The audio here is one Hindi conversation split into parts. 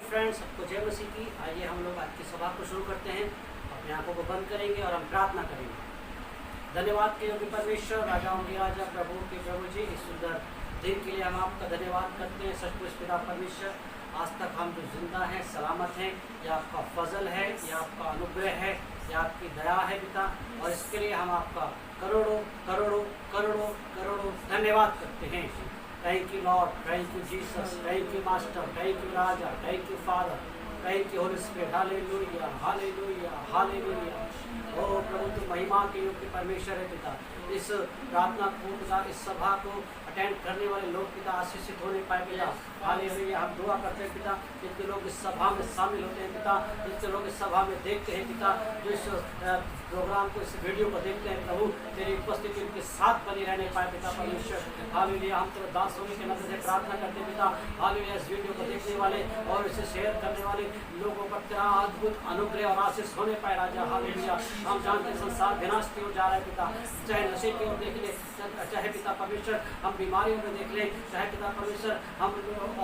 फ्रेंड्स, सबको जय मसीह की। आइए हम लोग आज की सभा को शुरू करते हैं। अपनी आंखों को बंद करेंगे और हम प्रार्थना करेंगे। धन्यवाद के योग्य परमेश्वर, राजाओं के राजा, प्रभु के प्रभु जी, इस सुंदर दिन के लिए हम आपका धन्यवाद करते हैं। सचमुच पिता परमेश्वर, आज तक हम जो जिंदा हैं, सलामत हैं, यह आपका फजल है, यह आपका अनुग्रह है, यह आपकी दया है पिता। और इसके लिए हम आपका करोड़ों करोड़ों करोड़ों करोड़ों धन्यवाद करते हैं। Thank you Lord, thank you Jesus, thank you Master, thank you Raja, thank you Father, thank you Holy Spirit, Hallelujah, Hallelujah, Hallelujah। ओ प्रभु, तू महिमा के योग्य परमेश्वर है पिता। इस प्रार्थना पूर्ण इस सभा को अटेंड करने वाले लोग पिता आशीषित होने पाए पिता। हालेलुया। हम दुआ करते हैं पिता, जितने लोग इस सभा में शामिल होते हैं पिता, जितने लोग इस सभा में देखते हैं पिता, जो इस प्रोग्राम को, इस वीडियो को देखते हैं प्रभु, तेरी उपस्थिति उनके साथ बनी रहने पाए पिता परमेश्वर। हालेलुया। हम तेरे दास होने के नजर से प्रार्थना करते हैं पिता। हालेलुया। इस वीडियो को देखने वाले और इसे शेयर करने वाले लोगों पर तेरा अद्भुत अनुग्रह और आशीष होने पाए राजा। हालेलुया। हम जानते हैं संसार विनाश की ओर जा रहा है पिता, चाहे नशे की ओर देख ले, चाहे पिता परमेश्वर हम बीमारियों में देख लें, चाहे पिता परमेश्वर हम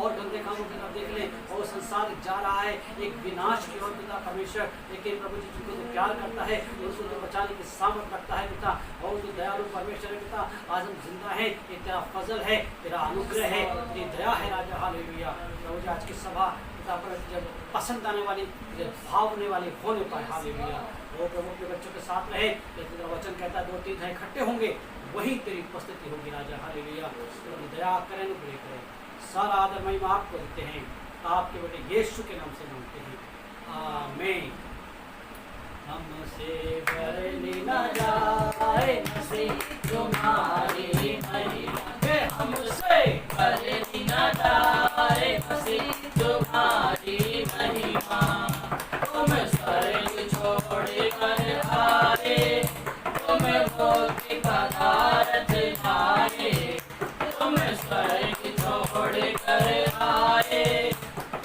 और गंदे कामों की तरफ देख लें, और संसार जा रहा है एक विनाश की ओर पिता परमेश्वर। लेकिन प्रभु जी, जिनको तो प्यार करता है, उसको तो बचाने की सामर्थ रखता है पिता, और जो दयालु परमेश्वर है पिता, आज हम जिंदा है, ये तेरा फजल है, तेरा अनुग्रह है, तेरी दया है राजा। हालेलुया। प्रभु जी, आज की सभा पिता पर जब पसंद आने वाली, भावने वाली होने पाए। हालेलुया। वो प्रभु के बच्चों के साथ रहे, तेरा वचन कहता है 2-3 इकट्ठे होंगे, वही तेरी उपस्थिति होगी राजा। हालेलुया। दया करें, अनुग्रह करें। सारा आदर महिमा आपको देते हैं, आपके बेटे यीशु के नाम से मांगते हैं, आमीन। हमसे बरनी न जाए मसीह तुम्हारी महिमा, हमसे बरनी न जाए मसीह तुम्हारी महिमा। तुम स्वर्ग छोड़ कर आए, तुम भोग पदार्थ खाए, तुम स्वर्ग छोड़ कर आए,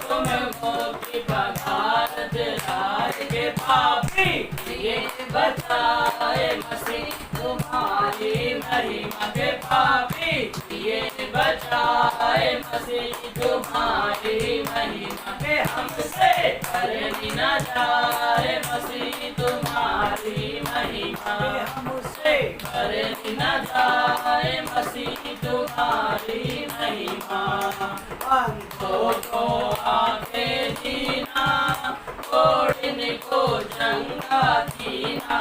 तुम भोग पदार्थ लाए के पापी ये बचाए मसीह तुम्हारी महिमा के पापी ये बचाए मसीह तुम्हारी महिमा के। हमसे बरनी न जाए मसीह तुम्हारी महिमा, हमसे बरनी न जाए मसीह तुम्हारी महिमा। अंधों को आंखें दीना, ओढ़ने को चंगा दीना,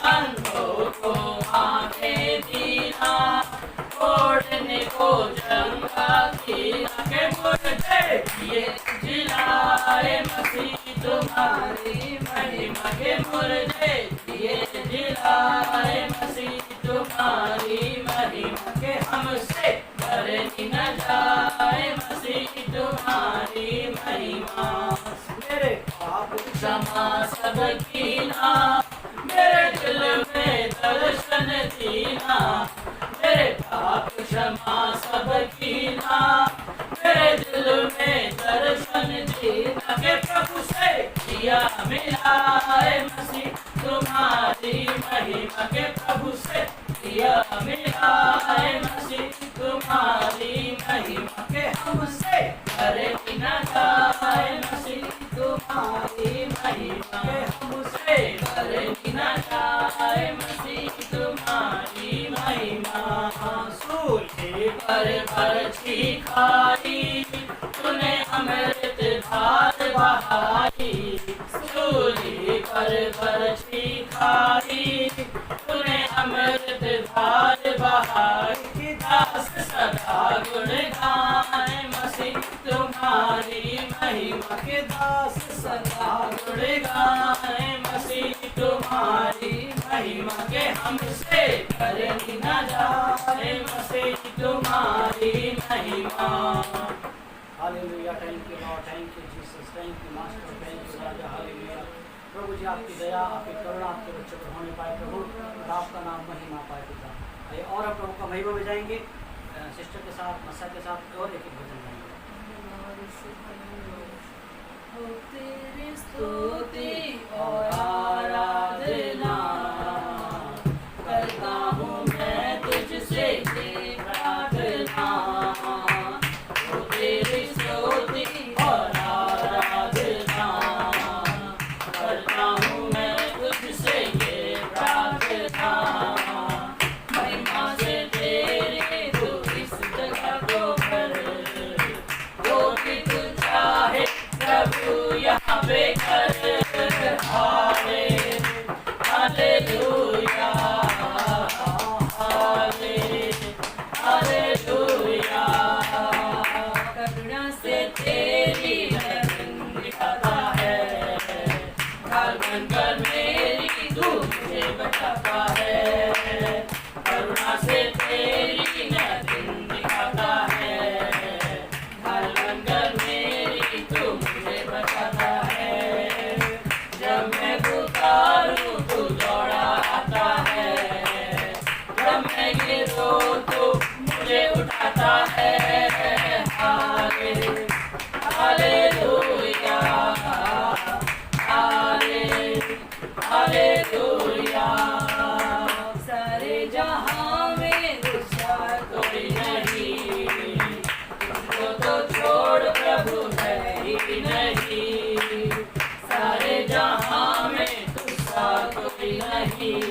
अंधों को आंखें दीना, ओढ़ने को चंगा दीना के मुर्दे ये जिलाए मसीह तुम्हारी महिमा के मुर्दे ये जिलाए मसीह तुम्हारी महिमा के। हमसे बरनी न जाए मसीह तुम्हारी महिमा। मेरे पाप क्षमा सब कीना, मेरे दिल में दर्शन दीना, मेरे पाप क्षमा सब कीना, मेरे दिल में दर्शन दीना के। प्रभु से किया मिला है मसीह तुम्हारी महिमा के, प्रभु से किया मिला है मसीह तुम्हारी महिमा के। हमसे बरनी न जाए मसीह तुम्हारी महिमा के, हमसे बरनी न जाए मसीह तुम्हारी महिमा। सूली पर बरछी खाई, तूने अमृत धार बहाई, सूली पर बरछी खाई, तूने अमृत धार बहाई। दास सदा गुण गाए मसीह तुम्हारी महिमा के, दास सदा गुण गाए मसीह तुम्हारी महिमा के। हमसे बरनी न जाए मसीह तुम्हारी महिमा। Hallelujah. Thank you lord, thank you Jesus, thank you master, thank you Raja. Hallelujah. प्रभु जी, आपकी दया, आपकी करुणा आपके बच्चों पर होने पाए प्रभु, और आपका नाम महिमा पाए पिता। और हम प्रभु का महिमा में जाएंगे, सिस्टर के साथ, मसा के साथ और एक भजन गाएंगे। तेरी स्तुति और आराधना करता हूँ मैं तुझसे प्रार्थना, तेरी स्तुति और आराधना लंगर मेरी तू मुझे बचाता है, करुणा से तेरी मैं दिन दिखाता है। हर लंगर मेरी तू मुझे बचाता है, जब मैं पुकारूं तू दौड़ा आता है, जब मैं गिरूं तो मुझे उठाता है। Hallelujah, hallelujah. सारे जहां में दूसरा कोई नहीं, तुझको तो छोड़ प्रभु है ही नहीं। सारे जहां में दूसरा कोई नहीं,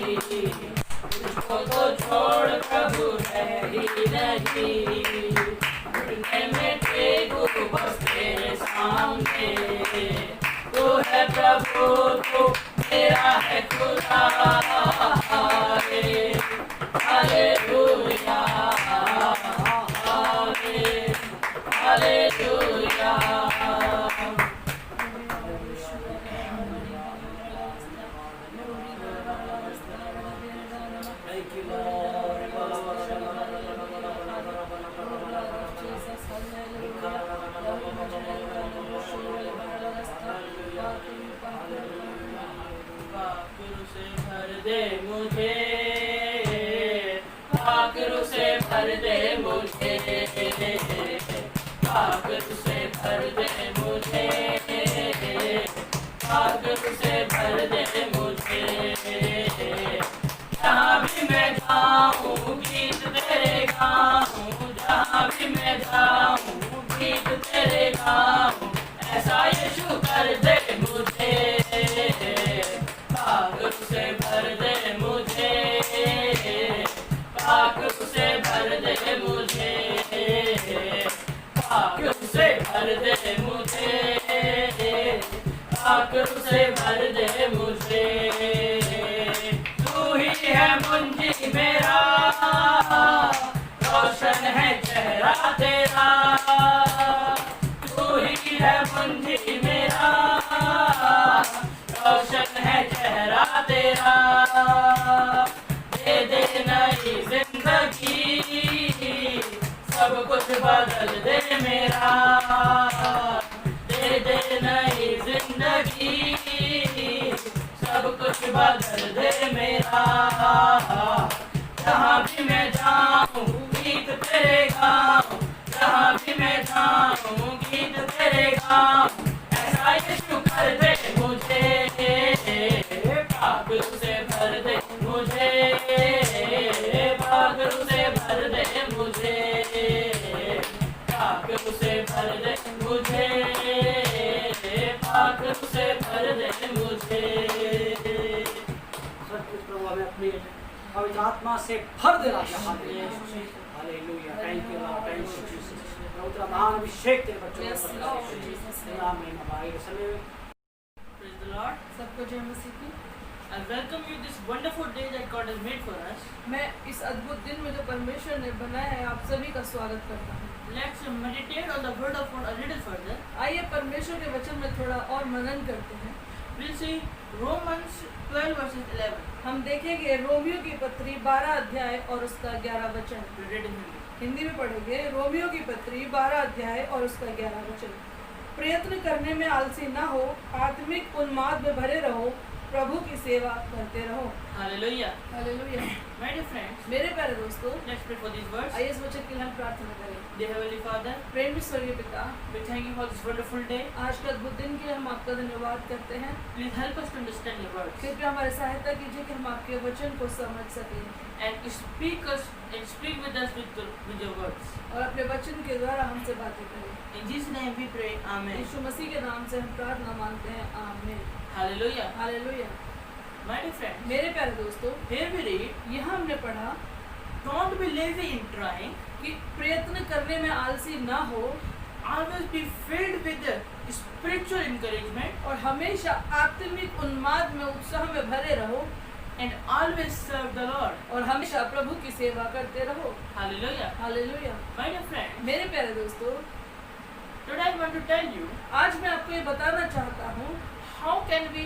तुझको तो छोड़ प्रभु है ही नहीं। घुटने में टेकूं बस तेरे सामने, तू है प्रभु तू मेरा है खुदा। Hallelujah, hallelujah. Thank you, Lord. पाखरू से भर दे मुझे, पाखरू से भर दे मुझे, पाखरू से भर दे मुझे, पाखरू से भर दे मुझे। जहाँ भी मैं जाऊँ गीत तेरे गाऊँ, जहाँ भी मैं जाऊँ गीत तेरे गाऊँ। ऐसा यीशु कर दे मुझे, पाखरू से भर दे मुझे, पाखरू से भर दे मुझे, पाखरू से भर दे मुझे, पाखरू से भर दे मुझे। तू ही है मुंजी मेरा, रोशन है चेहरा तेरा। तू ही है मुंजी मेरा, रोशन है चेहरा तेरा। दे दे नई जिंदगी, सब कुछ बदल दे मेरा। दे दे नई जिंदगी, सब कुछ बदल दे मेरा। जहाँ भी मैं जाऊँ गीत तेरे गाऊँ, जहाँ भी मैं जाऊँ गीत तेरे गाऊँ। ऐसा यीशु कर दे मुझे, पाखरू से भर दे मुझे, पाखरू से भर दे मुझे, पाखरू से भर दे मुझे, पाखरू से भर दे मुझे। सचमुच प्रभु हमें अपनी पवित्र आत्मा से भर दे राजा। Hallelujah, thank you lord, thank you Jesus. प्रभु तेरा महान अभिषेक तेरे बच्चों पर आमीन। हमारे समय में Praise the Lord. सबको जय मसीह की। I welcome you this wonderful day that God has made for us. मैं इस अद्भुत दिन में जो परमेश्वर ने बनाया है आप सभी का स्वागत करता हूँ। Let's meditate on the word of God a little further. आइए परमेश्वर के वचन में थोड़ा और मनन करते हैं। We'll see Romans 12 verses 11. हम देखेंगे रोमियो की पत्री 12 अध्याय और उसका 11 वचन। We read in Hindi. Hindi में पढ़ेंगे। रोमियो की पत्री 12 अध्याय और उसका 11 वचन। प्रयत्न करने में आलसी ना हो, आत्मिक उन्माद में भरे रहो, प्रभु की सेवा करते रहो। Hallelujah. Hallelujah. My dear friends, मेरे प्यारे दोस्तों, let's pray for these words. आइए इस वचन के लिए हम प्रार्थना करें। Dear Heavenly Father, प्रेम स्वर्गीय पिता, we thank you for this wonderful day. आज के अद्भुत दिन के लिए हम आपका धन्यवाद करते हैं। Please help us to understand your words कृपया हमारी सहायता कीजिए कि हम आपके वचन को समझ सकें and speak with us with your words. और अपने वचन के द्वारा हमसे बातें करें। In Jesus' name we pray. Amen. यीशु मसीह के नाम से हम प्रार्थना मांगते हैं, आमीन। Hallelujah. Hallelujah. My dear friends, मेरे प्यारे दोस्तों, here we read, यहाँ हमने पढ़ा don't be lazy in trying. कि प्रयत्न करने में आलसी ना हो Always be filled with the spiritual encouragement और हमेशा आत्मिक उन्माद में उत्साह में भरे रहो and always serve the Lord. और हमेशा प्रभु की सेवा करते रहो। Hallelujah. Hallelujah. My dear friends, मेरे प्यारे दोस्तों, today I want to tell you आज मैं आपको ये बताना चाहता हूँ how can we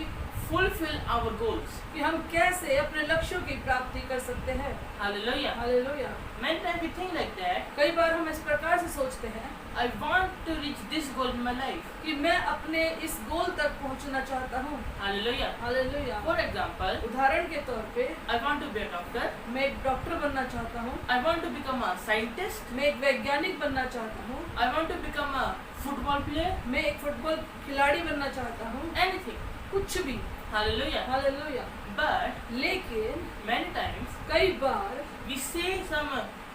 fulfill our goals. कि हम कैसे अपने लक्ष्यों की प्राप्ति कर सकते हैं। Hallelujah. Hallelujah. Many times we think like that. कई बार हम इस प्रकार से सोचते हैं I want to reach this goal in my life. कि मैं अपने इस गोल तक पहुंचना चाहता हूँ। Hallelujah. हालेलुया। For example, उदाहरण के तौर पे I want to be a doctor. मैं एक डॉक्टर बनना चाहता हूँ, I want to become a scientist. मैं एक वैज्ञानिक बनना चाहता हूँ, I want to become a football player. मैं एक फुटबॉल खिलाड़ी बनना चाहता हूँ, Anything. कुछ भी। Hallelujah. हालेलुया। But लेकिन many times कई बार we see some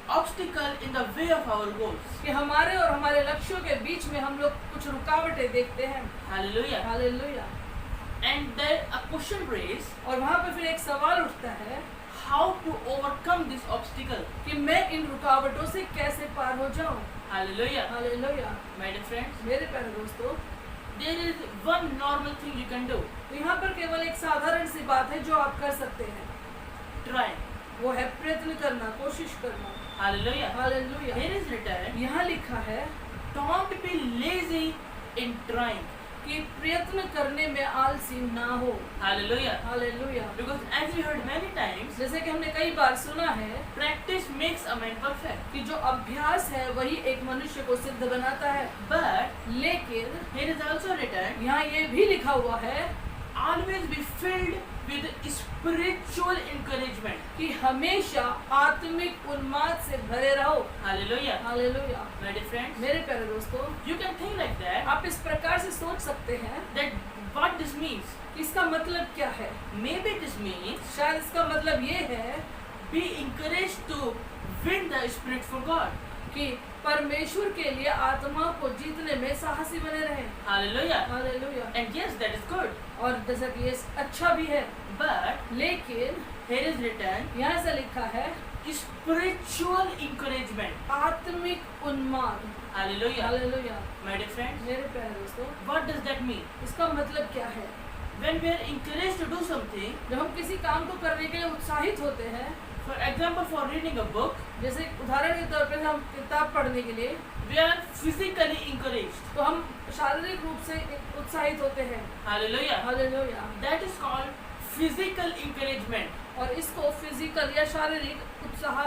obstacle in the way of our goals. कि हमारे और हमारे लक्ष्यों के बीच में हम लोग कुछ रुकावटें देखते हैं। Hallelujah. Hallelujah. And there a question raised, और वहाँ पे फिर एक सवाल उठता है how to overcome this obstacle. कि मैं इन रुकावटों से कैसे पार हो जाऊं। Hallelujah. Hallelujah. My dear friends, मेरे प्यारे दोस्तों, there is one normal thing you can do. तो यहाँ पर केवल एक साधारण सी बात है जो आप कर सकते हैं, Try. वो है प्रयत्न करना, कोशिश करना। Hallelujah. Hallelujah. Here is written, यहाँ लिखा है don't be lazy in trying. कि प्रयत्न करने में आलसी ना हो। Hallelujah. Hallelujah. Because as we heard many times, जैसे कि हमने कई बार सुना है practice makes a man perfect. कि जो अभ्यास है वही एक मनुष्य को सिद्ध बनाता है, But लेकिन here is also written, यहाँ ये भी लिखा हुआ है always be filled with spiritual encouragement. कि हमेशा आत्मिक उन्माद से भरे रहो। Hallelujah. Hallelujah. My dear friends, मेरे प्यारे दोस्तों, you can think like that, आप इस प्रकार से सोच सकते हैं that what this means. कि इसका मतलब क्या है। Maybe this means शायद इसका मतलब ये है be encouraged to win the spirit for God. कि परमेश्वर के लिए आत्मा को जीतने में साहसी बने रहें। Hallelujah. Hallelujah. And yes, that is good. और जैसा कि ये अच्छा भी है, But लेकिन here is written यहाँ से लिखा है spiritual encouragement. आत्मिक उन्माद। Hallelujah. Hallelujah. My dear friends, मेरे प्यारे दोस्तों, what does that mean? इसका मतलब क्या है। When we are encouraged to do something, जब हम किसी काम को करने के लिए उत्साहित होते हैं, for example, for reading a book, जैसे उदाहरण के तौर पर हम किताब पढ़ने के लिए, we are physically encouraged. तो हम शारीरिक रूप से उत्साहित होते हैं। Hallelujah. Hallelujah. That is called physical encouragement. और इसको फिजिकल या शारीरिक उत्साह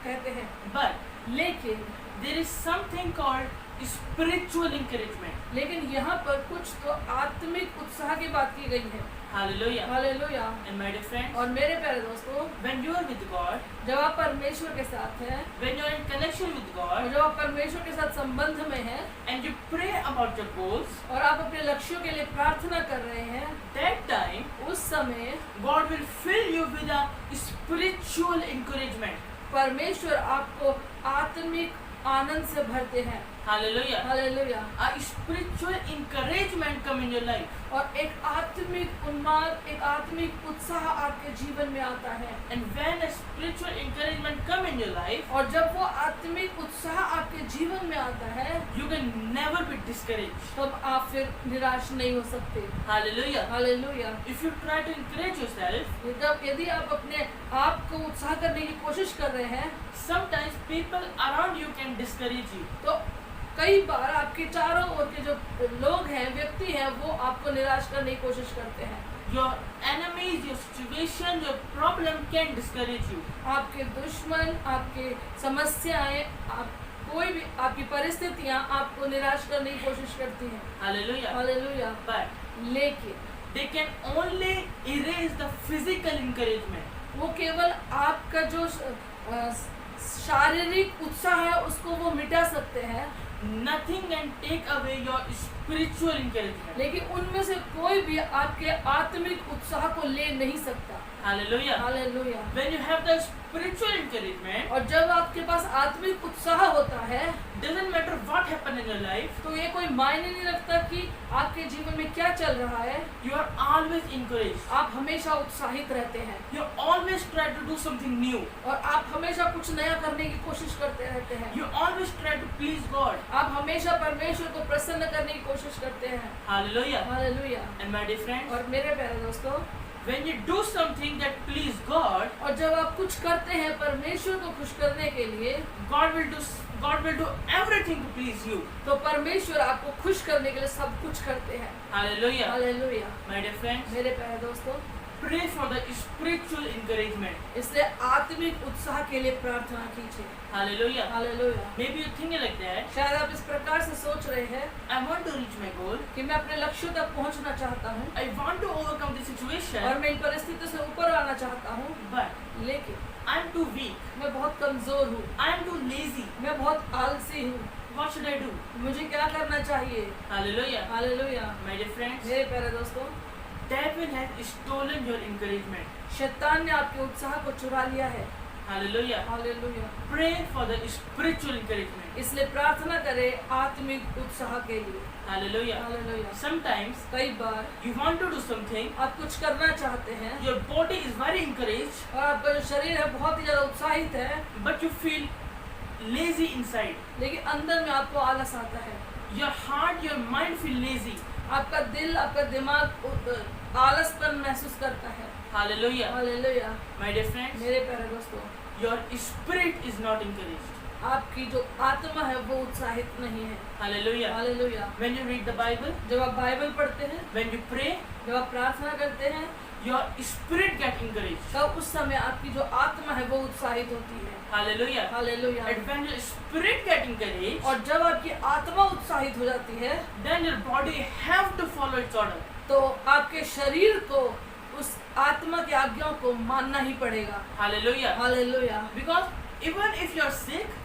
कहते हैं। But लेकिन there is something called spiritual encouragement. लेकिन यहाँ पर कुछ तो आत्मिक उत्साह की बात की गई है। Hallelujah. Hallelujah. And my dear friends, और मेरे प्यारे दोस्तों, when you are with God, जब आप परमेश्वर के साथ हैं when you are in connection with और God, जब आप परमेश्वर के साथ संबंध में हैं and you pray about your goals, और आप अपने लक्ष्यों के लिए प्रार्थना कर रहे हैं, that time उस समय God will fill you with a spiritual encouragement. परमेश्वर आपको आत्मिक आनंद से भरते हैं। Hallelujah. Hallelujah. A spiritual encouragement come in your life. और एक आत्मिक उन्माद, एक आत्मिक उत्साह आपके जीवन में आता है। And when a spiritual encouragement come in your life, और जब वो आत्मिक उत्साह आपके जीवन में आता है, you can never be discouraged. तब आप फिर निराश नहीं हो सकते। Hallelujah. Hallelujah. If you try to encourage yourself, जब यदि आप अपने आप को उत्साह करने की कोशिश कर रहे हैं, sometimes people around you can discourage you. तो कई बार आपके चारों ओर के जो लोग हैं, व्यक्ति हैं, वो आपको निराश करने की कोशिश करते हैं। Your enemies, your situation, your problem can discourage you. आपके दुश्मन, आपके समस्याएं, आप कोई भी आपकी परिस्थितियां आपको निराश करने की कोशिश करती हैं। Hallelujah. हालेलुया। But लेकिन they can only erase the physical encouragement. वो केवल आपका जो शारीरिक उत्साह है उसको वो मिटा सकते हैं, Nothing can take away your spiritual encouragement. लेकिन उनमें से कोई भी आपके आत्मिक उत्साह को ले नहीं सकता। Hallelujah. Hallelujah. When you have the spiritual encouragement, और जब आपके पास आत्मिक उत्साह होता है, doesn't matter what happen in your life, तो ये कोई मायने नहीं रखता कि आपके जीवन में क्या चल रहा है, you are always encouraged. आप हमेशा उत्साहित रहते हैं You always try to do something new. और आप हमेशा कुछ नया करने की कोशिश करते रहते हैं। You always try to please God. आप हमेशा परमेश्वर को प्रसन्न करने की कोशिश करते हैं। Hallelujah. Hallelujah. And my dear friends, और मेरे प्यारे दोस्तों, when you do something that please God, और जब आप कुछ करते हैं परमेश्वर को खुश करने के लिए, God will do God will do everything to please you. तो परमेश्वर आपको खुश करने के लिए सब कुछ करते हैं। Hallelujah. Hallelujah. My dear friends, मेरे प्यारे दोस्तों, pray for the spiritual encouragement. इसलिए आत्मिक उत्साह के लिए प्रार्थना कीजिए। Hallelujah. Hallelujah. Maybe you're thinking like that. शायद आप इस प्रकार से सोच रहे हैं I want to reach my goal. कि मैं अपने लक्ष्यों तक पहुंचना चाहता हूँ I want to overcome the और situation. मैं इन परिस्थितियों से ऊपर आना चाहता हूँ, But लेकिन I'm too weak. मैं बहुत कमजोर हूँ, I'm too lazy. मैं बहुत आलसी हूँ, What should I do? मुझे क्या करना चाहिए? Hallelujah. Hallelujah. My dear friends, मेरे प्यारे दोस्तों, devil has stolen your encouragement. शैतान ने आपके उत्साह को चुरा लिया है। Hallelujah. Hallelujah. Pray for the spiritual encouragement. इसलिए प्रार्थना करें आत्मिक उत्साह के लिए। Hallelujah. हालेलुया। Sometimes कई बार you want to do something, आप कुछ करना चाहते हैं your body is very encouraged, और आपका जो शरीर है बहुत ही ज्यादा उत्साहित है, but you feel lazy inside. लेकिन अंदर में आपको आलस आता है। Your heart, your mind feel lazy. आपका दिल, आपका दिमाग आलसपन महसूस करता है। Hallelujah. Hallelujah. My dear friends, मेरे प्यारे दोस्तों, your spirit is not encouraged. आपकी जो आत्मा है वो उत्साहित नहीं है। Hallelujah. Hallelujah. When you read the Bible, जब आप बाइबल पढ़ते हैं, when you pray, जब आप प्रार्थना करते हैं, your spirit get encouraged. तब उस समय आपकी जो आत्मा है वो उत्साहित होती है। Hallelujah. Hallelujah. And when your spirit get encouraged, और जब आपकी आत्मा उत्साहित हो जाती है, then your body have to follow its order. तो आपके शरीर को उस आत्मा की आज्ञाओं को मानना ही पड़ेगा। Hallelujah. Hallelujah. Because even if you are sick,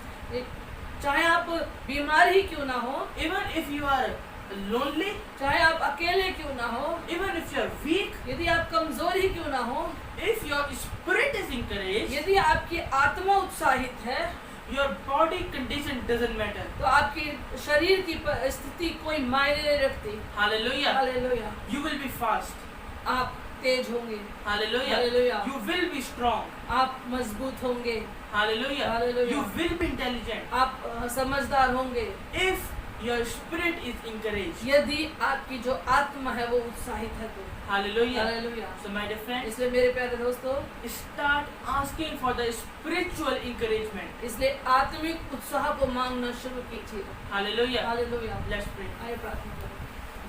चाहे आप बीमार ही क्यों ना हो, even if you are lonely, चाहे आप अकेले क्यों ना हो, even if you are weak, यदि आप कमजोर ही क्यों ना हो, if your spirit is encouraged, यदि आपकी आत्मा उत्साहित है, your body condition doesn't matter. तो आपकी शरीर की स्थिति कोई मायने नहीं रखती। Hallelujah. Hallelujah. You will be fast. आप तेज होंगे, Hallelujah. Hallelujah. You will be strong. आप मजबूत होंगे, Hallelujah. Hallelujah. You will be intelligent. आप समझदार होंगे, If your spirit is encouraged. यदि आपकी जो आत्मा है वो उत्साहित है तो। Hallelujah. Hallelujah. So my dear friends, इसलिए मेरे प्यारे दोस्तों, start asking for the spiritual encouragement. इसलिए आत्मिक उत्साह को मांगना शुरू कीजिए। Hallelujah. हालेलुया। Let's pray. आइए प्रार्थना करें।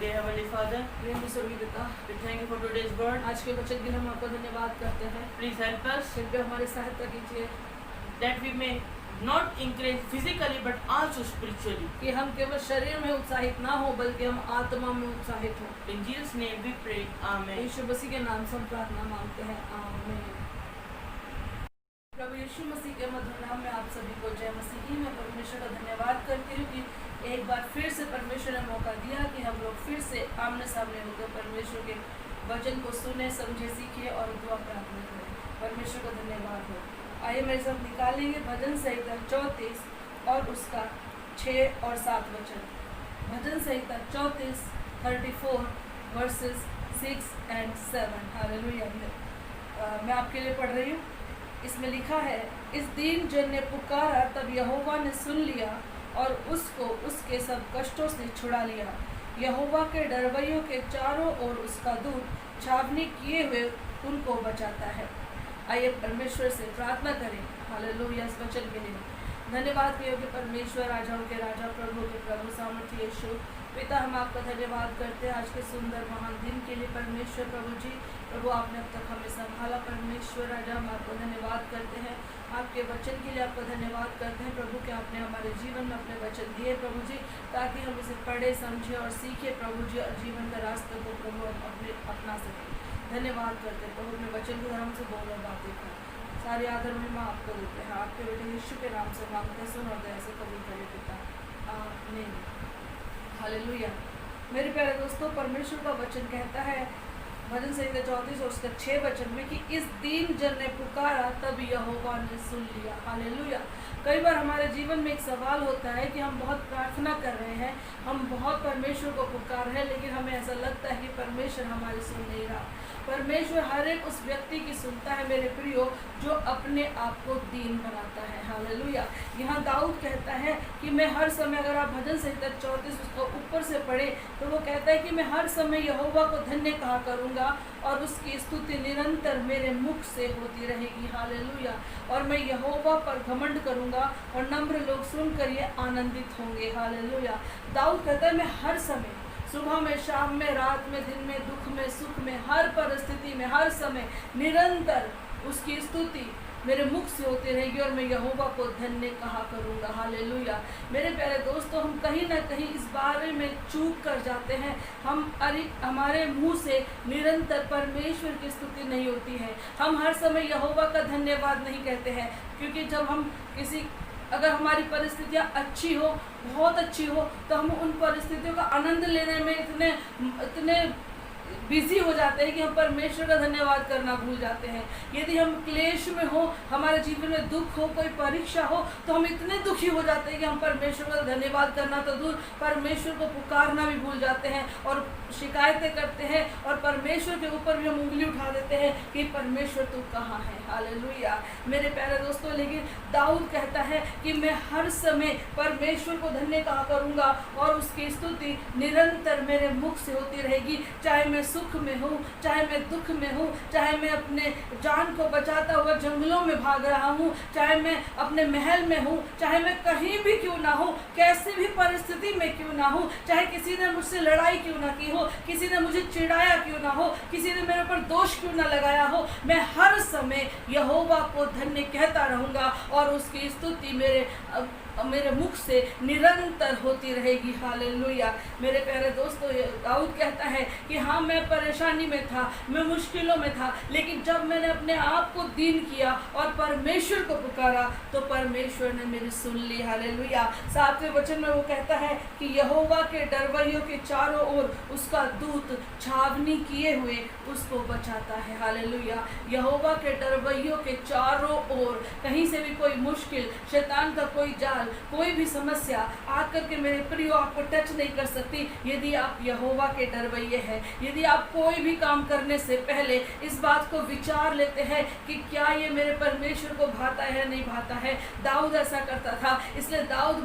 Dear Heavenly Father, प्रेम स्वर्गीय पिता, we thank you for today's word. आज के वचन के लिए हम आपका धन्यवाद करते हैं। Please help us कृपया हमारी सहायता कीजिए that we may not encourage physically but also spiritually. कि हम केवल शरीर में उत्साहित ना हो बल्कि हम आत्मा में उत्साहित हो। In Jesus' name we pray. Amen. यीशु मसीह के नाम से हम प्रार्थना मांगते हैं, आमीन। प्रभु यीशु मसीह के मधुर नाम में आप सभी को जय मसीह। मैं परमेश्वर का धन्यवाद करती हूँ कि एक बार फिर से परमेश्वर ने मौका दिया कि हम लोग फिर से आमने सामने होकर परमेश्वर के वचन को सुने, समझे, सीखे और दुआ प्रार्थना करें। परमेश्वर को धन्यवाद हो। आइए मेरे साथ निकालेंगे भजन संहिता 34 और उसका 6 और 7 वचन। भजन संहिता 34, 34 वर्सेस 6 and 7। हालेलुया। मैं आपके लिए पढ़ रही हूँ। इसमें लिखा है, इस दीन जन ने पुकारा तब यहोवा ने सुन लिया और उसको उसके सब कष्टों से छुड़ा लिया। यहोवा के डरवैयों के चारों ओर उसका दूत छावनी किए हुए उनको बचाता है। आइए परमेश्वर से प्रार्थना करें। हालेलुया। इस वचन के लिए धन्यवाद के योग्य परमेश्वर, राजाओं के राजा, प्रभु के प्रभु, सामर्थ्य यीशु पिता, हम आपका धन्यवाद करते हैं आज के सुंदर महान दिन के लिए। परमेश्वर प्रभु जी, प्रभु आपने अब तक हमें संभाला। परमेश्वर राजा, हम आपको धन्यवाद करते हैं। आपके वचन के लिए आपका धन्यवाद करते हैं प्रभु कि आपने हमारे जीवन में अपने वचन दिए प्रभु जी, ताकि हम इसे पढ़े, समझे और सीखे प्रभु जी, और जीवन का रास्ते को प्रभु हम अपना सकें। धन्यवाद करते हैं प्रभु, अपने वचन के धर्म से बोल और बातें कर। सारी आदर महिमा आपको देते हैं। आपके बेटे यीशु के नाम से मांगते हैं, सुन और दया से कबूल करें पिता, आमीन। हालेलुया। मेरे प्यारे दोस्तों, परमेश्वर का वचन कहता है भजन संहिता 34 और उसका 6 वचन में कि इस दीन जन ने पुकारा तब यहोवा ने सुन लिया। हालेलुया। कई बार हमारे जीवन में एक सवाल होता है कि हम बहुत प्रार्थना कर रहे हैं, हम बहुत परमेश्वर को पुकार रहे हैं, लेकिन हमें ऐसा लगता है कि परमेश्वर हमारी सुन नहीं रहा। परमेश्वर हर एक उस व्यक्ति की सुनता है मेरे प्रियो जो अपने आप को दीन बनाता है। हालेलुया। यहाँ दाऊद कहता है कि मैं हर समय, अगर आप भजन संहिता 34 उसको ऊपर से पढ़े तो वो कहता है कि मैं हर समय यहोवा को धन्य कहा करूँगा और उसकी स्तुति निरंतर मेरे मुख से होती रहेगी। हालेलुया। और मैं यहोवा पर घमंड करूँगा और नम्र लोग सुनकर ये आनंदित होंगे। हालेलुया। दाऊद कहता है मैं हर समय, सुबह में, शाम में, रात में, दिन में, दुख में, सुख में, हर परिस्थिति में, हर समय निरंतर उसकी स्तुति मेरे मुख से होती रहेगी और मैं यहोवा को धन्य कहा करूँगा। हालेलुया। मेरे प्यारे दोस्तों, हम कहीं ना कहीं इस बारे में चूक कर जाते हैं। हमारे मुंह से निरंतर परमेश्वर की स्तुति नहीं होती है। हम हर समय यहोवा का धन्यवाद नहीं कहते हैं, क्योंकि जब हम अगर हमारी परिस्थितियाँ अच्छी हो, बहुत अच्छी हो, तो हम उन परिस्थितियों का आनंद लेने में इतने बिजी हो जाते हैं कि हम परमेश्वर का धन्यवाद करना भूल जाते हैं। यदि हम क्लेश में हो, हमारे जीवन में दुख हो, कोई परीक्षा हो, तो हम इतने दुखी हो जाते हैं कि हम परमेश्वर का धन्यवाद करना तो दूर, परमेश्वर को पुकारना भी भूल जाते हैं और शिकायतें करते हैं और परमेश्वर के ऊपर भी हम उंगली उठा देते हैं कि परमेश्वर तू कहाँ है। हालेलुया। मेरे प्यारे दोस्तों, लेकिन दाऊद कहता है कि मैं हर समय परमेश्वर को धन्य कहा करूँगा और उसकी स्तुति निरंतर मेरे मुख से होती रहेगी, चाहे मैं सुख में हूँ, चाहे मैं दुख में हूँ, चाहे मैं अपने जान को बचाता हुआ जंगलों में भाग रहा हूँ, चाहे मैं अपने महल में हूँ, चाहे मैं कहीं भी क्यों ना हूँ, कैसी भी परिस्थिति में क्यों ना हूँ, चाहे किसी ने मुझसे लड़ाई क्यों ना की हो, किसी ने मुझे चिढ़ाया क्यों ना हो, किसी ने मेरे ऊपर दोष क्यों ना लगाया हो, मैं हर समय यहोवा को धन्य कहता रहूँगा और उसकी स्तुति मेरे मुख से निरंतर होती रहेगी। हालेलुया। मेरे प्यारे दोस्तों, दाऊद कहता है कि हाँ, मैं परेशानी में था, मैं मुश्किलों में था, लेकिन जब मैंने अपने आप को दीन किया और परमेश्वर को पुकारा तो परमेश्वर ने मेरी सुन ली। हालेलुया। 7वें वचन में वो कहता है कि यहोवा के डरवैयों के चारों ओर उसका दूत छावनी किए हुए उसको बचाता है। हालेलुया। यहोवा के डरवैयों के चारों ओर कहीं से भी कोई मुश्किल, शैतान का कोई जाल, कोई भी समस्या आकर के मेरे प्रियो आपको टच नहीं कर सकती यदि आप यहोवा के डरवैये हैं। यदि आप कोई भी काम करने से पहले इस बात को विचार लेते हैं कि क्या ये मेरे परमेश्वर को भाता है या नहीं भाता है। दाऊद ऐसा करता था, इसलिए दाऊद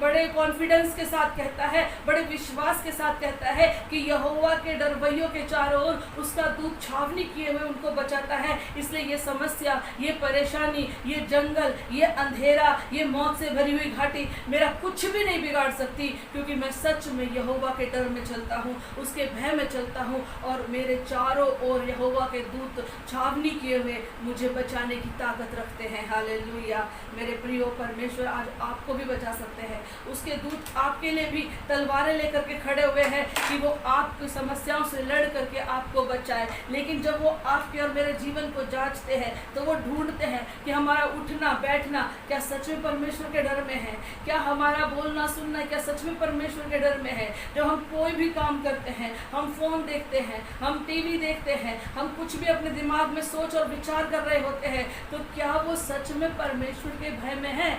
बड़े कॉन्फिडेंस के साथ कहता है, बड़े विश्वास के साथ कहता है कि यहोवा के डरवैयों के चारों ओर उसका दूत छावनी किए हुए उनको बचाता है। इसलिए ये समस्या, ये परेशानी, ये जंगल, ये अंधेरा, ये मौत से भरी हुई घाटी मेरा कुछ भी नहीं बिगाड़ सकती, क्योंकि मैं सच में यहोवा के डर में चलता हूँ, उसके भय में चलता हूँ और मेरे चारों ओर यहोवा के दूत छावनी किए हुए मुझे बचाने की ताकत रखते हैं। हालेलुया। मेरे प्रियो, परमेश्वर आज आपको भी बचा सकते हैं। उसके दूत आपके लिए भी तलवारें लेकर के खड़े हुए हैं कि वो आपकी समस्याओं से लड़ करके आपको बचाए। लेकिन जब वो आपके और मेरे जीवन को जांचते हैं तो वो ढूंढते हैं कि हमारा उठना बैठना क्या सच में परमेश्वर के डर में है, क्या हमारा बोलना सुनना क्या सच में परमेश्वर के डर में है। जब हम कोई भी काम करते हैं, हम फोन देखते हैं, हम टीवी देखते हैं, हम कुछ भी अपने दिमाग में सोच और विचार कर रहे होते हैं, तो क्या वो सच में परमेश्वर के भय में है।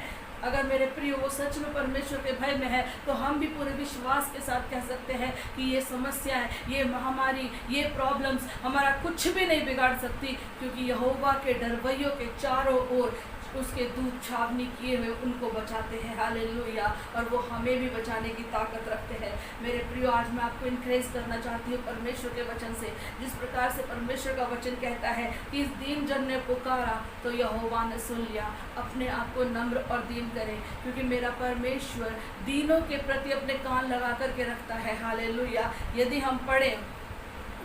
अगर मेरे प्रियो वो सच में परमेश्वर के भय में है तो हम भी पूरे विश्वास के साथ कह सकते हैं कि ये समस्याएं, ये महामारी, ये प्रॉब्लम्स हमारा कुछ भी नहीं बिगाड़ सकती, क्योंकि यहोवा के डरवैयों के चारों ओर उसके दूत छावनी किए हुए उनको बचाते हैं। हालेलुया। और वो हमें भी बचाने की ताकत रखते हैं। मेरे प्रियो, आज मैं आपको इनकरेज करना चाहती हूँ परमेश्वर के वचन से। जिस प्रकार से परमेश्वर का वचन कहता है कि इस दीन जन ने पुकारा तो यहोवा ने सुन लिया। अपने आप को नम्र और दीन करें, क्योंकि मेरा परमेश्वर दीनों के प्रति अपने कान लगा करके रखता है। हालेलुया। यदि हम पढ़ें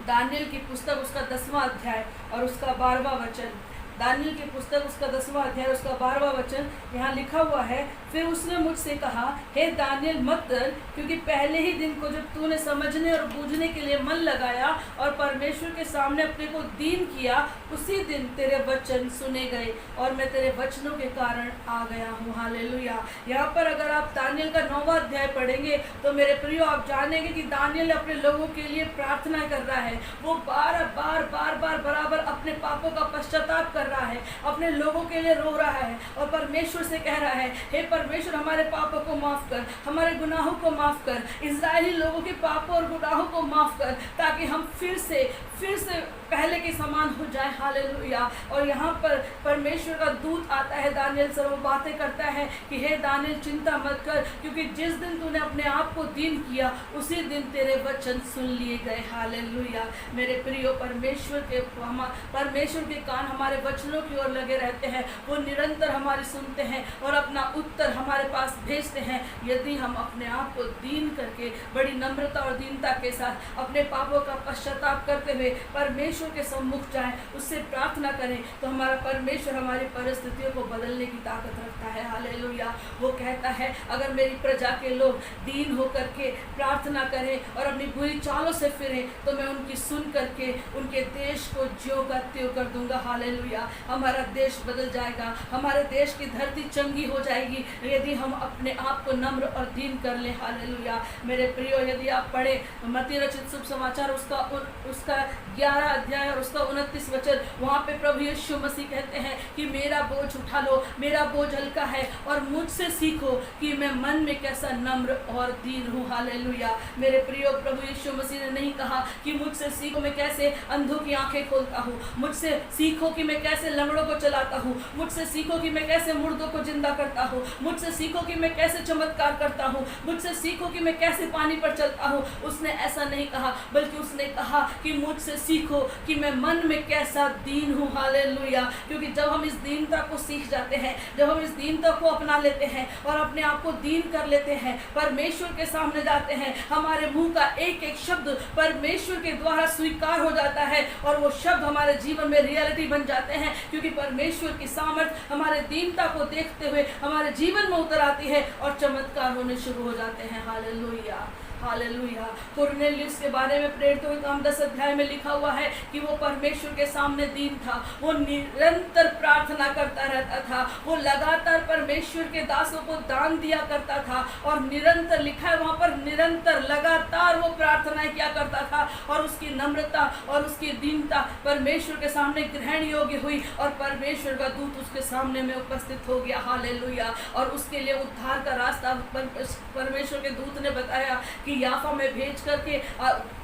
दानियल की पुस्तक उसका 10वां अध्याय और उसका 12वां वचन, दानियल की पुस्तक उसका 10वां अध्याय उसका 12वां वचन यहाँ लिखा हुआ है, फिर उसने मुझसे कहा, हे दानियल मत डर, क्योंकि पहले ही दिन को जब तूने समझने और बूझने के लिए मन लगाया और परमेश्वर के सामने अपने को दीन किया, उसी दिन तेरे वचन सुने गए और मैं तेरे वचनों के कारण आ गया हूँ। हालेलुया। यहाँ पर अगर आप दानियल का 9वां अध्याय पढ़ेंगे तो मेरे प्रियो आप जानेंगे कि दानियल अपने लोगों के लिए प्रार्थना कर रहा है। वो बार बार बराबर अपने पापों का पश्चाताप कर रहा है, अपने लोगों के लिए रो रहा है और परमेश्वर से कह रहा है, हे परमेश्वर हमारे पापों को माफ़ कर, हमारे गुनाहों को माफ़ कर, इज़राइली लोगों के पापों और गुनाहों को माफ़ कर, ताकि हम फिर से पहले के समान हो जाए। हालेलुया। और यहाँ पर परमेश्वर का दूत आता है, दानियल से वो बातें करता है कि हे दानियल चिंता मत कर, क्योंकि जिस दिन तूने अपने आप को दीन किया उसी दिन तेरे वचन सुन लिए गए। हालेलुया। मेरे प्रियो, परमेश्वर के कान हमारे वचनों की ओर लगे रहते हैं, वो निरंतर हमारी सुनते हैं और अपना उत्तर हमारे पास भेजते हैं। यदि हम अपने आप को दीन करके बड़ी नम्रता और दीनता के साथ अपने पापों का पश्चाताप करते हुए परमेश्वर के सम्मुख जाएं, उससे प्रार्थना करें, तो हमारा परमेश्वर हमारी परिस्थितियों को बदलने की ताकत रखता है। हालेलुया। वो कहता है, अगर मेरी प्रजा के लोग दीन होकर के प्रार्थना करें और अपनी बुरी चालों से फिरें, तो मैं उनकी सुन करके उनके देश को ज्यों का त्यों कर दूंगा। हालेलुया। हमारा देश बदल जाएगा, हमारे देश की धरती चंगी हो जाएगी, यदि हम अपने आप को नम्र और दीन कर लें। हालेलुया। मेरे प्रियो, यदि आप पढ़े मत्ती रचित शुभ समाचार उसका 11 अध्याय और उसका 29 वचन, वहाँ पे प्रभु यीशु मसीह कहते हैं कि मेरा बोझ उठा लो, मेरा बोझ हल्का है और मुझसे सीखो कि मैं मन में कैसा नम्र और दीन हूँ। हालेलुया। मेरे प्रियो, प्रभु यीशु मसीह ने नहीं कहा कि मुझसे सीखो मैं कैसे अंधों की आंखें खोलता हूँ, मुझसे सीखो कि मैं कैसे लंगड़ों को चलाता हूँ, मुझसे सीखो कि मैं कैसे मुर्दों को जिंदा करता हूँ, मुझसे सीखो कि मैं कैसे चमत्कार करता हूँ, मुझसे सीखो कि मैं कैसे पानी पर चलता हूँ। उसने ऐसा नहीं कहा, बल्कि उसने कहा कि मुझसे सीखो कि मैं मन में कैसा दीन हूँ। हालेलुया। क्योंकि जब हम इस दीनता को सीख जाते हैं, जब हम इस दीनता को अपना लेते हैं और अपने आप को दीन कर लेते हैं, परमेश्वर के सामने जाते हैं, हमारे मुंह का एक एक शब्द परमेश्वर के द्वारा स्वीकार हो जाता है और वो शब्द हमारे जीवन में रियलिटी बन जाते हैं, क्योंकि परमेश्वर की सामर्थ हमारे दीनता को देखते हुए हमारे जीवन में उतर आती है और चमत्कार होने शुरू हो जाते हैं। हालेलुया। हालेलुया। कुरनेलियुस के बारे में प्रेरितों के काम 10 अध्याय में लिखा हुआ है कि वो परमेश्वर के सामने दीन था, वो निरंतर प्रार्थना करता रहता था, वो लगातार परमेश्वर के दासों को दान दिया करता था और निरंतर, लिखा है वहाँ पर, निरंतर लगातार वो प्रार्थनाएं किया करता था और उसकी नम्रता और उसकी दीनता परमेश्वर के सामने ग्रहण योग्य हुई और परमेश्वर का दूत उसके सामने में उपस्थित हो गया। हालेलुया। और उसके लिए उद्धार का रास्ता परमेश्वर के दूत ने बताया कि याफा में भेज करके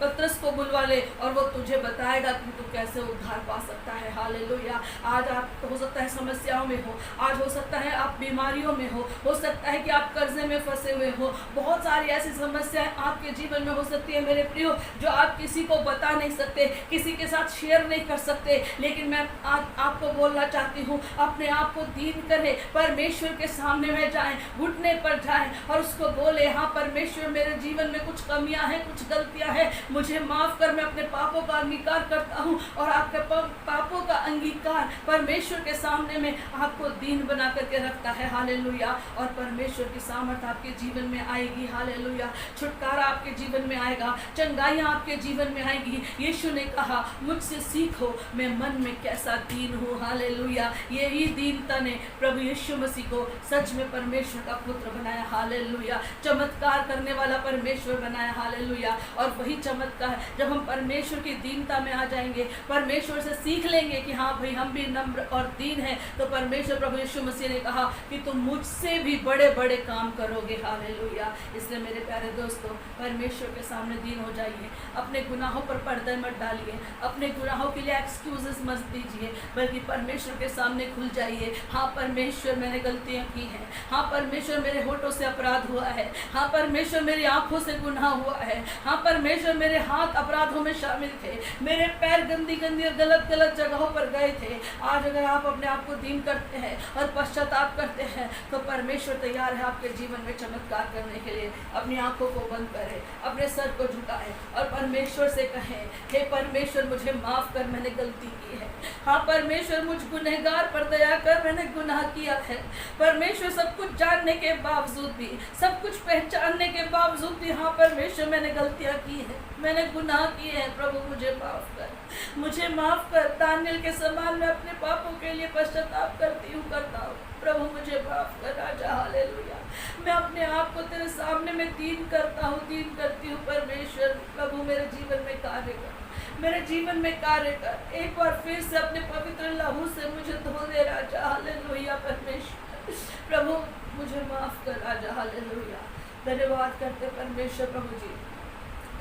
पतरस को बुलवा ले और वो तुझे बताएगा कि तू कैसे उद्धार पा सकता है। हालेलुया। आज आप हो सकता है समस्याओं में हो, आज हो सकता है आप बीमारियों में हो सकता है कि आप कर्जे में फंसे हुए हो, बहुत सारी ऐसी समस्याएं आपके जीवन में हो सकती है मेरे प्रियो, जो आप किसी को बता नहीं सकते, किसी के साथ शेयर नहीं कर सकते। लेकिन मैं आज आपको बोलना चाहती हूँ, अपने आप को दीन करें, परमेश्वर के सामने में जाएं, घुटने पर जाएं और उसको बोले, हाँ परमेश्वर मेरे जीवन में कुछ कमियां हैं, कुछ गलतियां हैं, मुझे माफ कर, मैं अपने पापों का अंगीकार करता हूं। और आपके पापों का अंगीकार परमेश्वर के सामने में आपको दीन बना करके रखता है। हालेलुया। और परमेश्वर की सामर्थ आपके जीवन में आएगी। हालेलुया। छुटकारा आपके जीवन में आएगा, चंगाइयां आपके जीवन में आएगी। यीशु ने कहा, मुझसे सीखो मैं मन में कैसा दीन हूँ। हालेलुया। यही दीनता ने प्रभु यीशु मसीह को सच में परमेश्वर का पुत्र बनाया। हालेलुया। चमत्कार करने वाला परमेश्वर बनाया। हालेलुया। और वही चमत्कार जब हम परमेश्वर की दीनता में आ जाएंगे, परमेश्वर से सीख लेंगे कि हाँ भाई हम भी नम्र और दीन हैं, तो परमेश्वर प्रभु यीशु मसीह ने कहा कि तुम मुझसे भी बड़े बड़े काम करोगे। हालेलुया। इसलिए मेरे प्यारे दोस्तों, परमेश्वर के सामने दीन हो जाइए, अपने गुनाहों पर पर्दा मत डालिए, अपने गुनाहों के लिए एक्सक्यूजेस मत दीजिए, बल्कि परमेश्वर के सामने खुल जाइए। हाँ परमेश्वर मैंने गलतियाँ की हैं, हाँ परमेश्वर मेरे होठों से अपराध हुआ है, हाँ परमेश्वर मेरी आंखों से गुनाह हुआ है, हाँ परमेश्वर मेरे हाथ अपराधों में शामिल थे, मेरे पैर गंदी गंदी और गलत गलत जगहों पर गए थे। आज अगर आप अपने आप को दीन करते हैं और पश्चाताप करते हैं, तो परमेश्वर तैयार है आपके जीवन में चमत्कार करने के लिए। अपनी आंखों को बंद करें, अपने सर को झुकाएं और परमेश्वर से कहें, हे परमेश्वर मुझे माफ कर, मैंने गलती की है। हाँ परमेश्वर मुझ गुनहगार पर दया कर, मैंने गुनाह किया है। परमेश्वर सब कुछ जानने के बावजूद भी, सब कुछ पहचानने के बावजूद भी, हाँ परमेश्वर मैंने गलतियाँ की है, मैंने गुनाह किए हैं, प्रभु मुझे माफ कर, मुझे माफ कर। दानियल के समान मैं अपने पापों के लिए पश्चाताप करता हूँ, प्रभु मुझे माफ कर राजा। हालेलुया। मैं अपने आप को तेरे सामने में दीन करता हूँ, दीन करती हूँ। परमेश्वर प्रभु मेरे जीवन में कार्य कर, मेरे जीवन में कार्य कर। एक बार फिर से अपने पवित्र लहू से मुझे धो दे राजा, हालेलुया। परमेश्वर प्रभु मुझे माफ कर राजा, हालेलुया। धन्यवाद करते परमेश्वर प्रभु जी।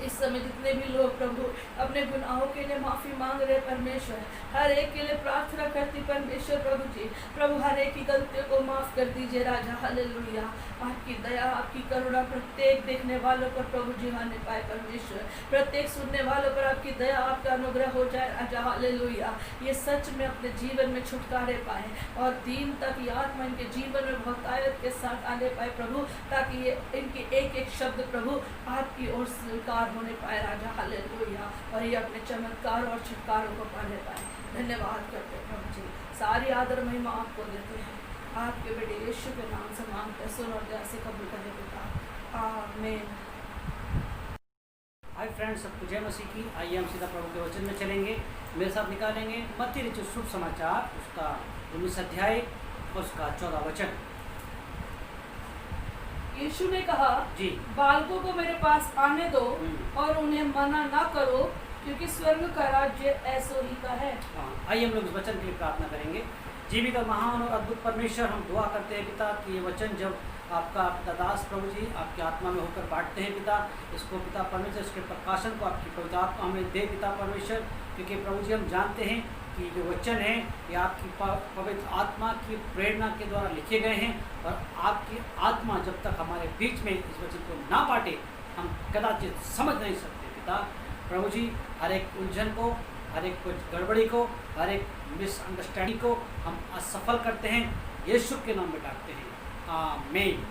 इस समय जितने भी लोग प्रभु अपने गुनाहों के लिए माफी मांग रहे परमेश्वर, हर एक के लिए प्रार्थना करती परमेश्वर प्रभु जी। प्रभु हर एक की गलतियों को माफ कर दीजिए राजा, हालेलुया। आपकी दया आपकी करुणा प्रत्येक देखने वालों पर प्रभु जी आने पाए परमेश्वर, प्रत्येक सुनने वालों पर आपकी दया आपका अनुग्रह हो जाए राजा, हालेलुया। ये सच में अपने जीवन में छुटकारे पाए और दिन तक ये आत्मा इनके जीवन में बहुतायत के साथ आने पाए प्रभु, ताकि ये इनके एक एक शब्द प्रभु आपकी ओर स्वीकार होने पाए राजा, हालेलुया। और ये अपने चमत्कार और छुटकारों को पाने पाए। धन्यवाद करते हैं प्रभु जी, सारी आदर महिमा आपको देते हैं। आपके बेटे यीशु के नाम से मांगते हैं, सुन और दया से कबूल करें पिता, आमीन। हाय फ्रेंड्स, सबको जय मसीह की। आइए हम सीधा प्रभु के वचन में चलेंगे। मेरे साथ निकालेंगे मत्ती रचित शुभ समाचार, उसका 19 अध्याय और उसका 14 वचन। यीशु ने कहा, जी, बालकों को मेरे पास आने दो और उन्हें मना ना करो, क्योंकि स्वर्ग का राज्य ऐसो ही का है। आइए हम लोग इस वचन के लिए प्रार्थना करेंगे। जीवित और महान और अद्भुत परमेश्वर, हम दुआ करते हैं पिता कि ये वचन जब आपका पिता दास प्रभु जी आपकी आत्मा में होकर बांटते हैं पिता, इसको पिता परमेश्वर इसके प्रकाशन को आपकी पवित्र आत्मा हमें दे पिता परमेश्वर, क्योंकि प्रभु जी हम जानते हैं कि जो वचन है ये आपकी पवित्र आत्मा की प्रेरणा के द्वारा लिखे गए हैं, और आपकी आत्मा जब तक हमारे बीच में इस वचन को ना बांटे हम कदाचित समझ नहीं सकते पिता। प्रभु जी हर एक उलझन को, हर एक कुछ गड़बड़ी को, हर एक मिसअंडरस्टैंडिंग को हम असफल करते हैं, यीशु के नाम में डाकते हैं, आमीन।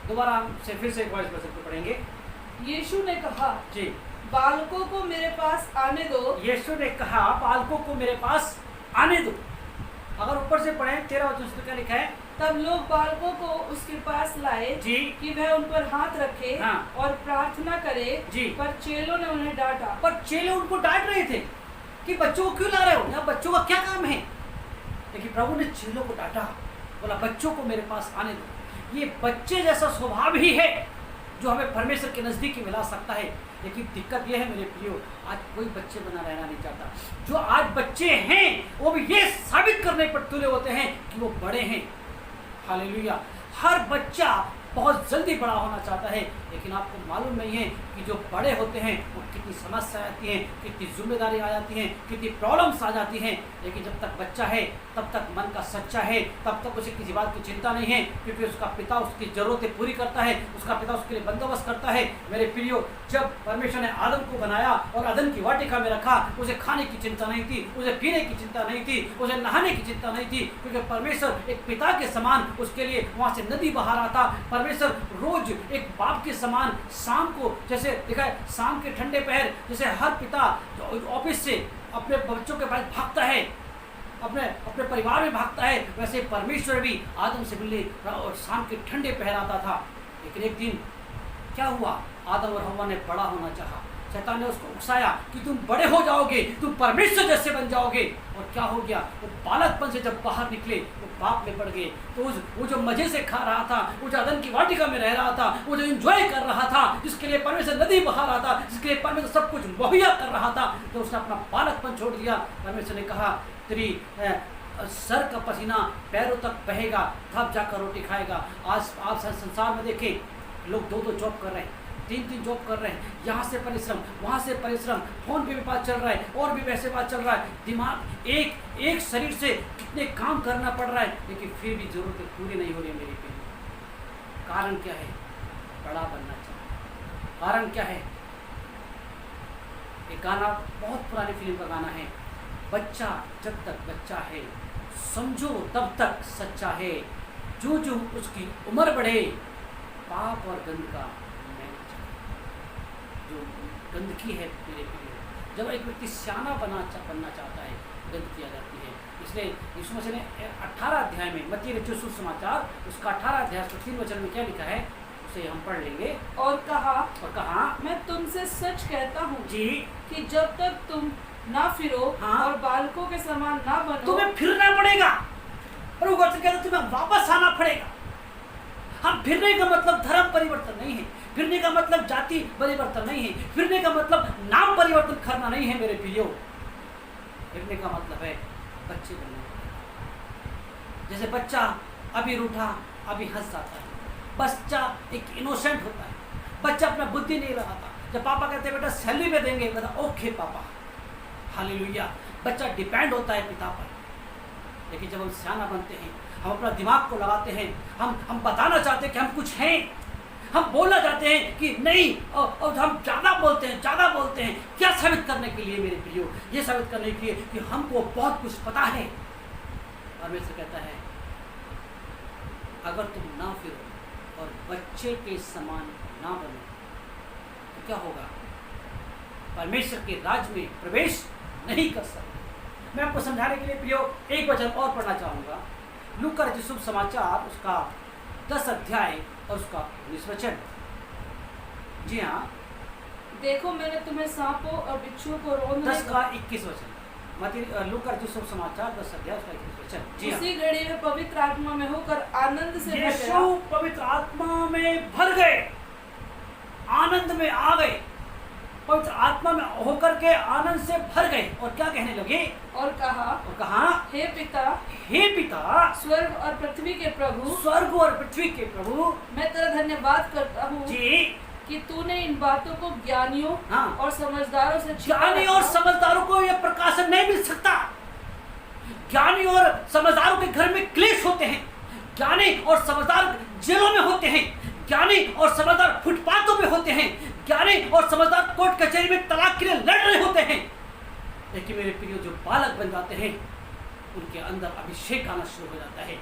दोबारा हम से फिर से एक बार इस वचन को पढ़ेंगे। यीशु ने कहा, जी, बालकों को मेरे पास आने दो। यीशु ने कहा बालकों को मेरे पास आने दो। अगर ऊपर से पढ़ें 13 वचन से क्या लिखा है? तब लोग बालकों को उसके पास लाए जी, कि वह उन पर हाथ रखे हाँ, और प्रार्थना करे। जी, पर चेलों ने उन्हें डांटा। पर चेले उनको डांट रहे थे कि बच्चों को क्यों ला रहे हो, यहाँ बच्चों का क्या काम है। लेकिन प्रभु ने चेलों को डांटा, बोला बच्चों को मेरे पास आने दो। ये बच्चे जैसा स्वभाव ही है जो हमें परमेश्वर के नज़दीक मिला सकता है। लेकिन दिक्कत यह है मेरे प्रियो, आज कोई बच्चे बना रहना नहीं चाहता। जो आज बच्चे हैं वो भी ये साबित करने पर तुले होते हैं कि वो बड़े हैं, हालेलुया। हर बच्चा बहुत जल्दी बड़ा होना चाहता है, लेकिन आपको मालूम नहीं है कि जो बड़े होते हैं वो कितनी समस्या आती हैं, कितनी जिम्मेदारी आ जाती हैं, कितनी प्रॉब्लम्स आ जाती हैं। लेकिन जब तक बच्चा है तब तक मन का सच्चा है, तब तक उसे किसी बात की चिंता नहीं है, क्योंकि उसका पिता उसकी ज़रूरतें पूरी करता है, उसका पिता उसके लिए बंदोबस्त करता है। मेरे प्रियो, जब परमेश्वर ने आदम को बनाया और अदन की वाटिका में रखा, उसे खाने की चिंता नहीं थी, उसे पीने की चिंता नहीं थी, उसे नहाने की चिंता नहीं थी, क्योंकि परमेश्वर एक पिता के समान उसके लिए वहाँ से नदी बहा रहा था। परमेश्वर रोज एक बाप के समान शाम को, जैसे देखा है शाम के ठंडे पहर, जैसे हर पिता ऑफिस से अपने बच्चों के पास भागता है, अपने परिवार में भागता है, वैसे परमेश्वर भी आदम से मिलने और शाम के ठंडे पहर आता था। लेकिन एक दिन क्या हुआ, आदम और हव्वा ने बड़ा होना चाहा, शैतान ने उसको उकसाया कि तुम बड़े हो जाओगे, तुम परमेश्वर जैसे बन जाओगे। और क्या हो गया, वो बालकपन से जब बाहर निकले वो पाप में पड़ गए। तो वो जो मजे से खा रहा था, वो जो अदन की वाटिका में रह रहा था, वो जो एंजॉय कर रहा था, जिसके लिए परमेश्वर नदी बहा रहा था, जिसके लिए परमेश्वर सब कुछ मुहैया कर रहा था, तो उसने अपना बालकपन छोड़ दिया। परमेश्वर ने कहा तेरी सर का पसीना पैरों तक बहेगा, तब जाकर रोटी खाएगा। आज आप संसार में देखें, लोग 2-2 जॉब कर रहे हैं, 3-3 जॉब कर रहे हैं, यहाँ से परिश्रम वहाँ से परिश्रम, फोन पे भी बात चल रहा है और भी वैसे बात चल रहा है। दिमाग एक शरीर से कितने काम करना पड़ रहा है, लेकिन फिर भी जरूरतें पूरी नहीं हो रही मेरी बेटी। कारण क्या है? बड़ा बनना चाहिए। कारण क्या है? एक गाना, बहुत पुरानी फिल्म का गाना है, बच्चा जब तक बच्चा है समझो तब तक सच्चा है, जो जो उसकी उम्र बढ़े पाप और गंद का जो गंदगी है मेरे प्रिय, जब एक व्यक्ति सियाना बनना चाहता है गंदगी आ जाती है। इसलिए यीशु मसीह ने 18 अध्याय में, मत्ती रचित सुसमाचार उसका 18 अध्याय 3 वचन में क्या लिखा है उसे हम पढ़ लेंगे। और कहा मैं तुमसे सच कहता हूँ जी कि जब तक तुम ना फिरो हाँ, और बालकों के समान ना बनो, तुम्हें फिरना पड़ेगा और वो कहता तुम्हें वापस आना पड़ेगा। हम फिरने का मतलब धर्म परिवर्तन नहीं है, फिरने का मतलब जाति परिवर्तन नहीं है, फिरने का मतलब नाम परिवर्तन करना नहीं है मेरे प्रियो। फिरने का मतलब है बच्चे बनने का। जैसे बच्चा अभी रूठा अभी हंस जाता है, बच्चा एक इनोसेंट होता है, बच्चा अपना बुद्धि नहीं लगाता। जब पापा कहते हैं बेटा सैलरी में देंगे, कहता ओके पापा, हालेलुया। बच्चा डिपेंड होता है पिता पर। लेकिन जब हम सियाना बनते हैं, हम अपना दिमाग को लगाते हैं, हम बताना चाहते हैं कि हम कुछ हैं, हम बोलना चाहते हैं कि नहीं, और हम ज़्यादा बोलते हैं। क्या साबित करने के लिए मेरे प्रियो? ये साबित करने के लिए कि हमको बहुत कुछ पता है। परमेश्वर कहता है अगर तुम ना फिरो और बच्चे के समान ना बनो तो क्या होगा? परमेश्वर के राज्य में प्रवेश नहीं कर सकते। मैं आपको समझाने के लिए प्रियो एक वचन और पढ़ना चाहूँगा। लूका रचित शुभ समाचार उसका 10 अध्याय और उसका 19 वचन। जी हाँ, देखो मैंने तुम्हें सांपों और बिच्छुओं को रौंदने 10 का 21 वचन। लूका रचित शुभ समाचार 10 अध्याय उसका 21 वचन। जी हाँ, उसी घड़ी में पवित्र आत्मा में होकर आनंद से भर गया। यीशु पवित्र आत्मा में भर गए, आनंद में आ गए, पवित्र आत्मा में होकर के आनंद से भर गए और क्या कहने लगे? और कहा हे पिता, स्वर्ग और पृथ्वी के प्रभु, मैं तेरा धन्यवाद करता हूँ जी कि तूने इन बातों को ज्ञानियों और समझदारों से ज्ञानी और समझदारों को यह प्रकाशन नहीं मिल सकता। ज्ञानी और समझदारों के घर में क्लेश होते हैं, ज्ञानी और समझदार जेलों में होते हैं, ज्ञानी और समझदार फुटपाथों पे होते हैं, ज्ञानी और समझदार कोर्ट कचहरी में तलाक के लिए लड़ रहे होते हैं। लेकिन मेरे प्रियो जो बालक बन जाते हैं उनके अंदर अभिषेक आना शुरू हो जाता है।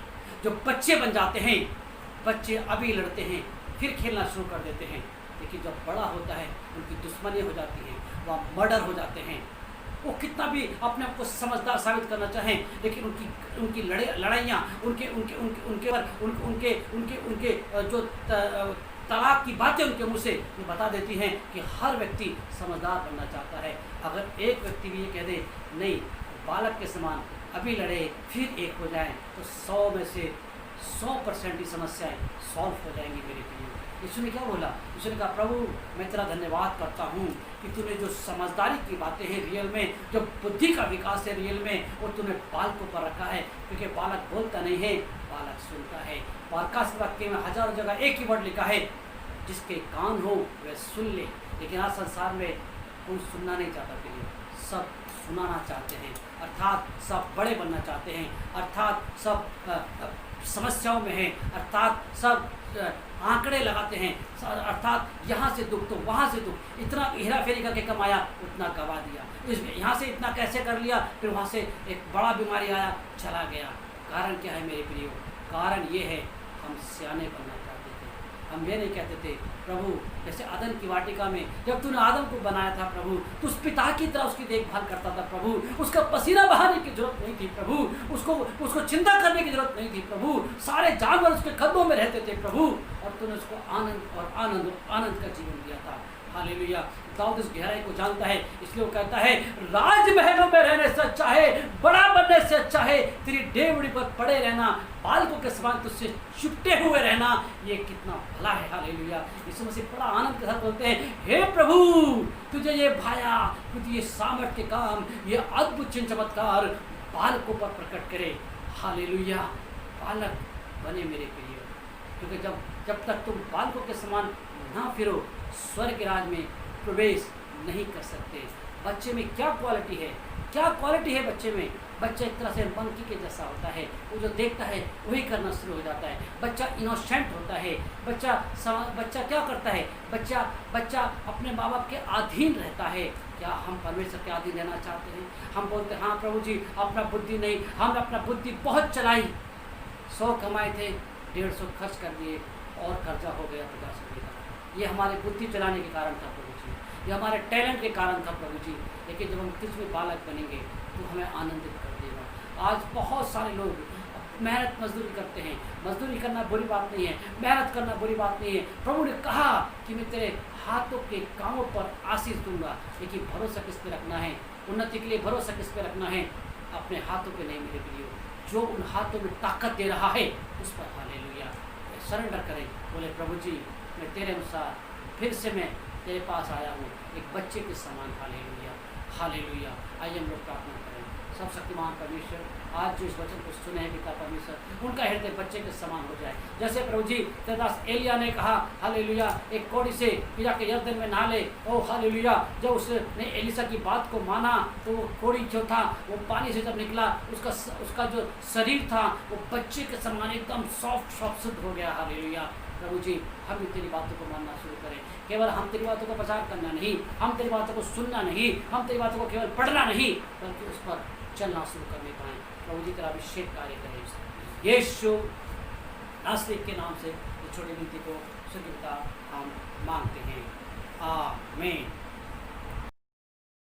जो बच्चे बन जाते हैं, बच्चे अभी लड़ते हैं फिर खेलना शुरू कर देते हैं, लेकिन जब बड़ा होता है उनकी दुश्मनी हो जाती है, वह मर्डर हो जाते हैं। वो कितना भी अपने आप को समझदार साबित करना चाहें, लेकिन उनकी लड़ाइयाँ उनके जो तलाक की बातें उनके मुँह से ये बता देती हैं कि हर व्यक्ति समझदार बनना चाहता है। अगर एक व्यक्ति भी ये कह दे नहीं बालक के समान अभी लड़े फिर एक हो जाएं, तो 100 में से 100% की समस्याएं सॉल्व हो जाएंगी मेरे प्रिय। यीशु ने क्या बोला? यीशु ने कहा प्रभु मैं तेरा धन्यवाद करता हूँ कि तूने जो समझदारी की बातें हैं रियल में, जो बुद्धि का विकास है रियल में, वो तूने बालकों पर रखा है। क्योंकि बालक बोलता नहीं है, बालक सुनता है। प्रकाश वाक्य में हजारों जगह एक ही वर्ड लिखा है, जिसके कान हो वह सुन ले। लेकिन आज संसार में कोई सुनना नहीं चाहता प्रिय, सब सुनाना चाहते हैं, अर्थात सब बड़े बनना चाहते हैं, अर्थात सब समस्याओं में हैं, अर्थात सब आंकड़े लगाते हैं, अर्थात यहाँ से दुख तो वहाँ से दुख, इतना हेरा फेरी करके कमाया उतना गवा दिया, इसमें यहाँ से इतना कैसे कर लिया, फिर वहाँ से एक बड़ा बीमारी आया चला गया। कारण क्या है मेरे प्रियो? कारण ये है हम सियाने बनना चाहते थे। हम ये नहीं कहते थे प्रभु जैसे आदम की वाटिका में जब तूने आदम को बनाया था प्रभु, तो उस पिता की तरह उसकी देखभाल करता था प्रभु, उसका पसीना बहाने की जरूरत नहीं थी प्रभु, उसको चिंता करने की जरूरत नहीं थी प्रभु, सारे जानवर उसके कदमों में रहते थे प्रभु, और तूने उसको आनंद का जीवन दिया था। हालेलुया। दाऊद इस गहराई को जानता है, इसलिए वो कहता है राजमहलों में रहने से अच्छा है, बड़ा बनने से अच्छा है तेरी डेवड़ी पर पड़े रहना, बालकों के समान तुझसे चिपटे हुए रहना, ये कितना भला है। हालेलुया। यीशु मसीह बड़ा आनंद के साथ बोलते हैं हे प्रभु तुझे ये भाया, तुझे ये सामर्थ के काम, ये अद्भुत चिन्ह चमत्कार बालकों पर प्रकट करे। हालेलुया। बालक बने मेरे प्रिय, क्योंकि जब तक तुम बालकों के समान ना फिरो स्वर्ग के राज में प्रवेश नहीं कर सकते। बच्चे में क्या क्वालिटी है? क्या क्वालिटी है बच्चे में? बच्चा एक तरह से पंखी के जैसा होता है, वो जो देखता है वही करना शुरू हो जाता है। बच्चा इनोसेंट होता है। बच्चा क्या करता है? बच्चा अपने माँ बाप के अधीन रहता है। क्या हम परमेश्वर के अधीन रहना चाहते हैं? हम बोलते हैं हाँ प्रभु जी अपना बुद्धि नहीं, हमने अपना बुद्धि बहुत चलाई, 100 कमाए थे 150 खर्च कर दिए और कर्जा हो गया 50 रुपये का। ये हमारे बुद्धि चलाने के कारण था प्रभु जी, ये हमारे टैलेंट के कारण था प्रभु जी। लेकिन जब हम किस में बालक बनेंगे तो हमें आनंदित कर देगा। आज बहुत सारे लोग मेहनत मजदूरी करते हैं। मजदूरी करना बुरी बात नहीं है, मेहनत करना बुरी बात नहीं है। प्रभु ने कहा कि मैं तेरे हाथों के कामों पर आशीष दूंगा, लेकिन भरोसा किस पे रखना है? उन्नति के लिए भरोसा किस पे रखना है? अपने हाथों पे नहीं मेरे प्रियो, जो उन हाथों में ताकत दे रहा है उस पर। हालेलुया। सरेंडर करें, बोले प्रभु जी मैं तेरे अनुसार फिर से मैं तेरे पास आया हूँ एक बच्चे के समान। Hallelujah, hallelujah. आइए हम लोग प्रार्थना करें। सब शक्तिमान परमेश्वर, आज जो इस वचन को सुने हैं पिता परमेश्वर, उनका हृदय बच्चे के समान हो जाए। जैसे प्रभु जी तेरे दास एलिया ने कहा हालेलुया, एक कोड़ी से पिता के यरदन में नहा ले। ओ हालेलुया, जब उसने एलिशा की बात को माना तो वो कोड़ी जो था वो पानी से जब निकला, उसका जो शरीर था वो बच्चे के समान एकदम सॉफ्ट शुद्ध हो गया। हालेलुया। प्रभु जी हम भी तेरी बातों को मानना शुरू करें। केवल हम तेरी बातों को प्रचार करना नहीं, हम तेरी बातों को सुनना नहीं, हम तेरी बातों को केवल पढ़ना नहीं, बल्कि उस पर चलना शुरू करने पाएँ। प्रभु जी तेरा अभिषेक कार्य करें। यीशु नासरीत के नाम से इस छोटी विनती को स्वीकृता हम मांगते हैं। आमीन।